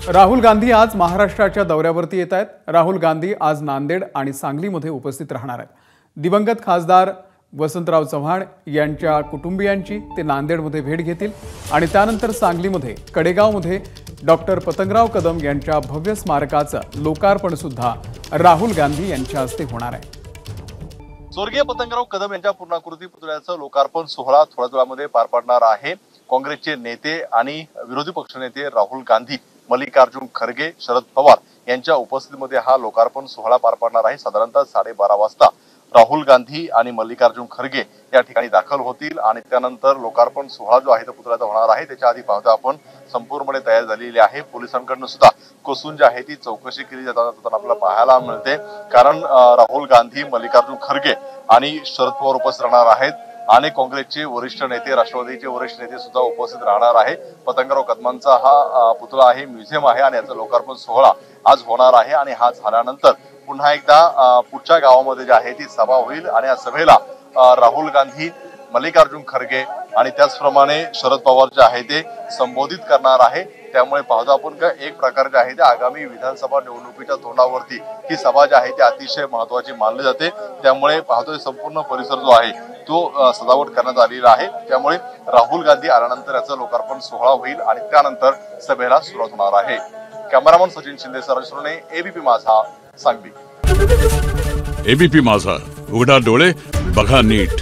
राहुल गांधी आज महाराष्ट्राच्या दौऱ्यावरती येत आहेत। राहुल गांधी आज नांदेड आणि सांगलीमध्ये उपस्थित राहणार आहेत। दिवंगत खासदार वसंतराव चव्हाण यांच्या कुटुंबियांची ते नांदेडमध्ये भेट घेतील आणि त्यानंतर सांगलीमध्ये कडेगावमध्ये डॉक्टर पतंगराव कदम यांच्या भव्य स्मारकाचं लोकार्पण सुद्धा राहुल गांधी यांच्या हस्ते होणार आहे। स्वर्गीय पतंगराव कदम यांच्या पूर्णाकृती पुतळ्याचं लोकार्पण सोहळा थोड्याच वेळामध्ये पार पडणार आहे। काँग्रेसचे नेते आणि विरोधी पक्षनेते राहुल गांधी, मल्लिकार्जुन खरगे, शरद पवार यांच्या उपस्थितीमध्ये हा लोकार्पण सोहळा पार पडणार आहे। साधारणतः 12:30 वाजता राहुल गांधी आणि मल्लिकार्जुन खरगे या ठिकाणी दाखल होतील आणि त्यानंतर लोकार्पण सोहळा जो आहे तो पुतळ्याचा होणार आहे। त्याच्या आधी पाहता आपण संपूर्णपणे तयार झालेली आहे। पोलिसांकडून सुद्धा कसून जी आहे ती चौकशी केली जाताना आपल्याला पाहायला मिळते, कारण राहुल गांधी, मल्लिकार्जुन खरगे आणि शरद पवार उपस्थित राहणार आहेत। अनेक काँग्रेसचे वरिष्ठ नेते, राष्ट्रवादीचे वरिष्ठ नेते सुद्धा उपस्थित राहणार आहे। पतंगराव कदमांचा हा पुतळा आहे, म्युझियम आहे आणि याचा लोकार्पण सोहळा आज होणार आहे आणि हा झाल्यानंतर पुन्हा एकदा पुढच्या गावामध्ये जी आहे ती सभा होईल आणि या सभेला राहुल गांधी, मल्लिकार्जुन खरगे आणि त्याचप्रमाणे शरद पवार जे आहे ते संबोधित करणार आहे। त्यामुळे पाहतो आपण का एक प्रकारचे आहे ते आगामी विधानसभा निवडणुकीच्या तोंडावरती ही सभा जी आहे ती अतिशय महत्त्वाची मानली जाते। त्यामुळे पाहतोय संपूर्ण परिसर जो आहे तो सजावट करण्यात आलेला आहे। त्यामुळे राहुल गांधी आल्यानंतर याचं लोकार्पण सोहळा होईल आणि त्यानंतर सभेला सुरुवात होणार आहे। कॅमेरामन सचिन शिंदे सरसुने, एबीपी माझा, सांगली। एबीपी माझा, उघडा डोळे बघा नीट।